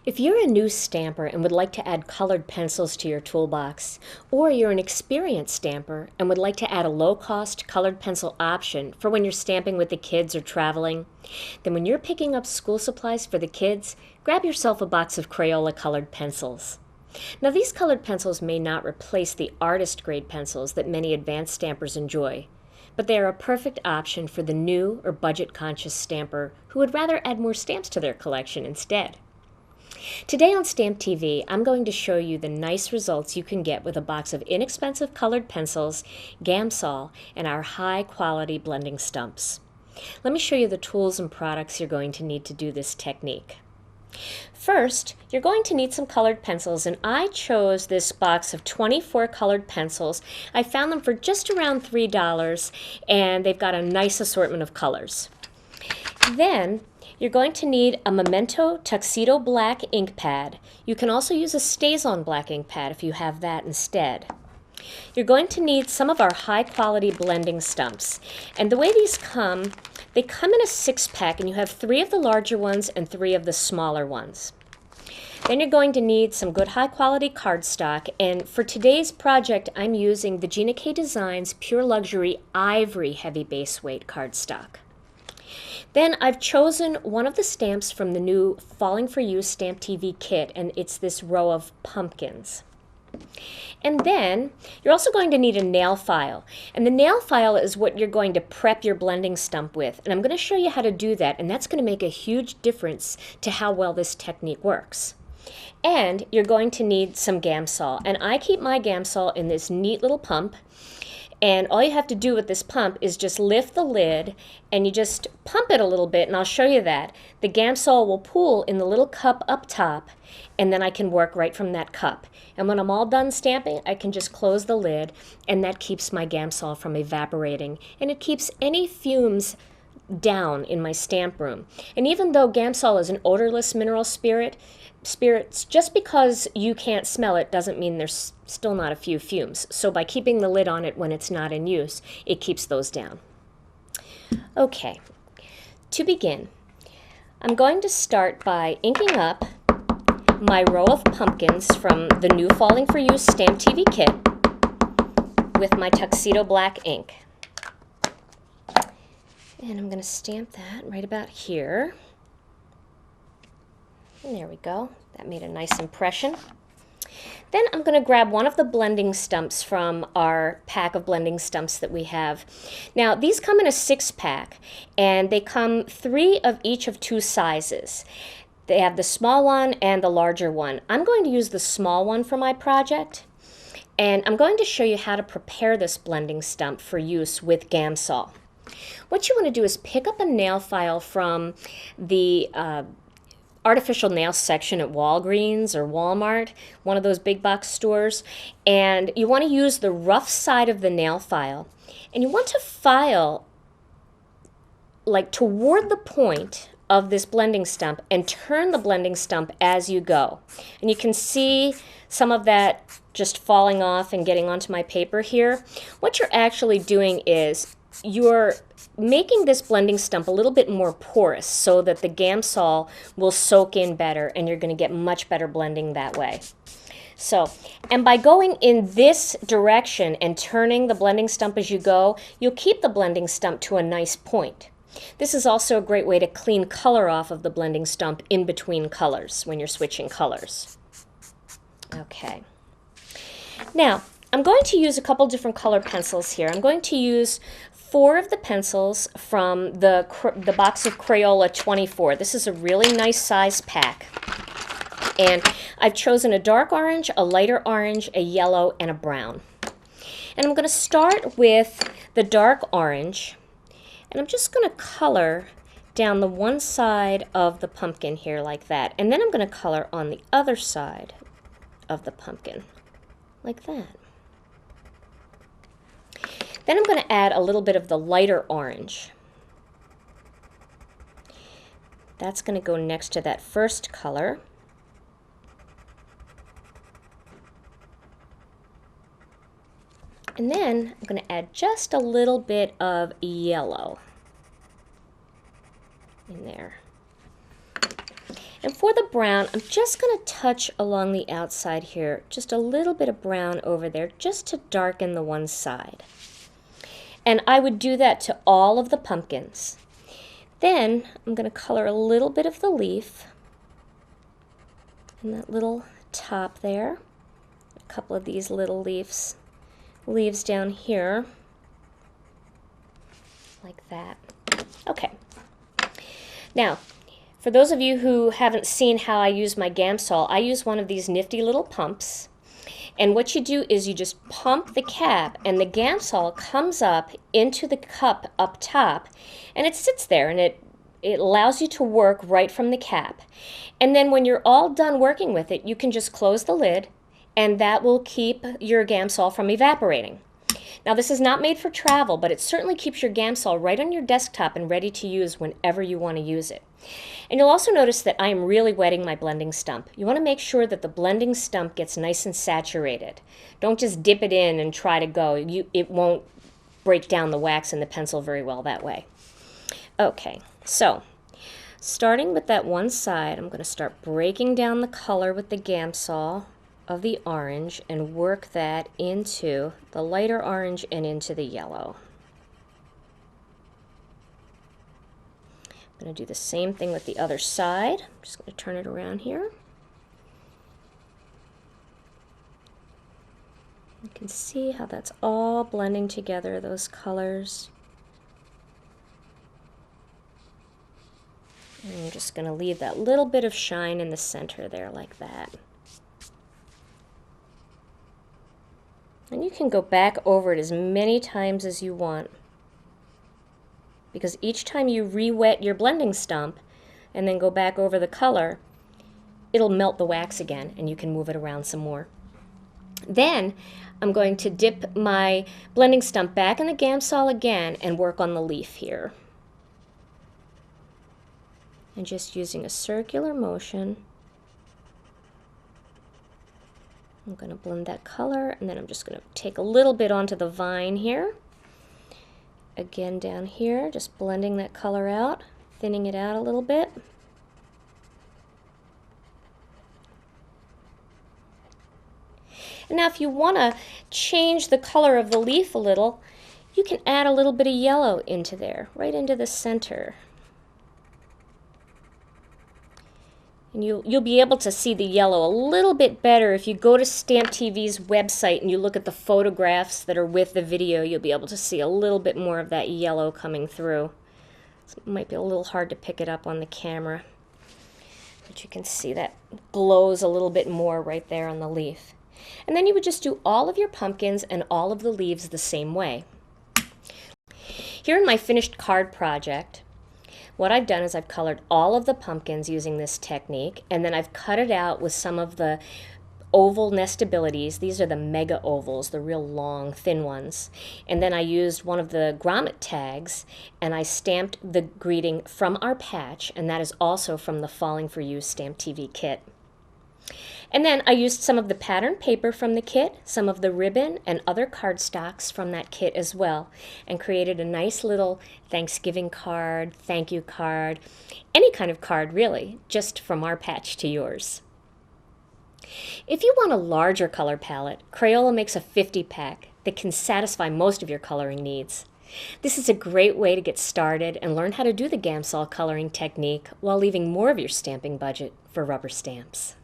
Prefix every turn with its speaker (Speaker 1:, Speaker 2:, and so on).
Speaker 1: If you're a new stamper and would like to add colored pencils to your toolbox, or you're an experienced stamper and would like to add a low-cost colored pencil option for when you're stamping with the kids or traveling, then when you're picking up school supplies for the kids, grab yourself a box of Crayola colored pencils. Now, these colored pencils may not replace the artist-grade pencils that many advanced stampers enjoy, but they are a perfect option for the new or budget-conscious stamper who would rather add more stamps to their collection instead. Today on Stamp TV, I'm going to show you the nice results you can get with a box of inexpensive colored pencils, gamsol, and our high-quality blending stumps. Let me show you the tools and products you're going to need to do this technique. First, you're going to need some colored pencils, and I chose this box of 24 colored pencils. I found them for just around $3, and they've got a nice assortment of colors. Then, you're going to need a Memento Tuxedo Black ink pad. You can also use a StazOn black ink pad if you have that instead. You're going to need some of our high-quality blending stumps. And the way these come, they come in a 6-pack, and you have 3 of the larger ones and 3 of the smaller ones. Then you're going to need some good high-quality cardstock, and for today's project, I'm using the Gina Designs Pure Luxury Ivory Heavy Base Weight cardstock. Then I've chosen one of the stamps from the new Falling For You Stamp TV kit, and it's this row of pumpkins. And then you're also going to need a nail file, and the nail file is what you're going to prep your blending stump with, and I'm going to show you how to do that, and that's going to make a huge difference to how well this technique works. And you're going to need some gamsol, and I keep my gamsol in this neat little pump. And all you have to do with this pump is just lift the lid and you just pump it a little bit, and I'll show you that. The gamsol will pool in the little cup up top, and then I can work right from that cup. And when I'm all done stamping, I can just close the lid, and that keeps my gamsol from evaporating, and it keeps any fumes down in my stamp room. And even though gamsol is an odorless mineral spirits, just because you can't smell it doesn't mean there's still not a few fumes. So by keeping the lid on it when it's not in use, it keeps those down. Okay, to begin, I'm going to start by inking up my row of pumpkins from the new Falling For You Stamp TV kit with my Tuxedo Black ink. And I'm going to stamp that right about here. And there we go. That made a nice impression. Then I'm going to grab one of the blending stumps from our pack of blending stumps that we have. Now, these come in a 6-pack, and they come 3 of each of 2 sizes. They have the small one and the larger one. I'm going to use the small one for my project, and I'm going to show you how to prepare this blending stump for use with gamsol. What you want to do is pick up a nail file from the artificial nail section at Walgreens or Walmart, one of those big box stores, and you want to use the rough side of the nail file, and you want to file like toward the point of this blending stump and turn the blending stump as you go. And you can see some of that just falling off and getting onto my paper here. What you're actually doing is you're making this blending stump a little bit more porous so that the gamsol will soak in better, and you're going to get much better blending that way. So, and by going in this direction and turning the blending stump as you go, you'll keep the blending stump to a nice point. This is also a great way to clean color off of the blending stump in between colors when you're switching colors. Okay. Now, I'm going to use a couple different color pencils here. I'm going to use 4 of the pencils from the box of Crayola 24. This is a really nice size pack. And I've chosen a dark orange, a lighter orange, a yellow, and a brown. And I'm going to start with the dark orange. And I'm just going to color down the one side of the pumpkin here like that. And then I'm going to color on the other side of the pumpkin like that. Then I'm going to add a little bit of the lighter orange. That's going to go next to that first color. And then I'm going to add just a little bit of yellow in there. And for the brown, I'm just going to touch along the outside here, just a little bit of brown over there, just to darken the one side. And I would do that to all of the pumpkins. Then I'm going to color a little bit of the leaf and that little top there. A couple of these little leaves down here, like that. Okay. Now, for those of you who haven't seen how I use my gamsol, I use one of these nifty little pumps. And what you do is you just pump the cap, and the gamsol comes up into the cup up top, and it sits there, and it allows you to work right from the cap. And then when you're all done working with it, you can just close the lid, and that will keep your gamsol from evaporating. Now, this is not made for travel, but it certainly keeps your gamsol right on your desktop and ready to use whenever you want to use it. And you'll also notice that I am really wetting my blending stump. You want to make sure that the blending stump gets nice and saturated. Don't just dip it in and try to go. It won't break down the wax in the pencil very well that way. Okay, so starting with that one side, I'm going to start breaking down the color with the gamsol of the orange and work that into the lighter orange and into the yellow. I'm going to do the same thing with the other side. I'm just going to turn it around here. You can see how that's all blending together, those colors. And I'm just going to leave that little bit of shine in the center there like that. And you can go back over it as many times as you want, because each time you re-wet your blending stump and then go back over the color, it'll melt the wax again and you can move it around some more. Then I'm going to dip my blending stump back in the gamsol again and work on the leaf here. And just using a circular motion, I'm going to blend that color, and then I'm just going to take a little bit onto the vine here. Again down here, just blending that color out, thinning it out a little bit. And now if you want to change the color of the leaf a little, you can add a little bit of yellow into there, right into the center. And you'll be able to see the yellow a little bit better if you go to Stamp TV's website and you look at the photographs that are with the video. You'll be able to see a little bit more of that yellow coming through. So it might be a little hard to pick it up on the camera, but you can see that glows a little bit more right there on the leaf. And then you would just do all of your pumpkins and all of the leaves the same way. Here in my finished card project, what I've done is I've colored all of the pumpkins using this technique, and then I've cut it out with some of the oval nestabilities. These are the mega ovals, the real long, thin ones. And then I used one of the grommet tags, and I stamped the greeting "From Our Patch," and that is also from the Falling For You Stamp TV kit. And then I used some of the pattern paper from the kit, some of the ribbon, and other cardstocks from that kit as well, and created a nice little Thanksgiving card, thank you card, any kind of card really, just from our patch to yours. If you want a larger color palette, Crayola makes a 50-pack that can satisfy most of your coloring needs. This is a great way to get started and learn how to do the gamsol coloring technique while leaving more of your stamping budget for rubber stamps.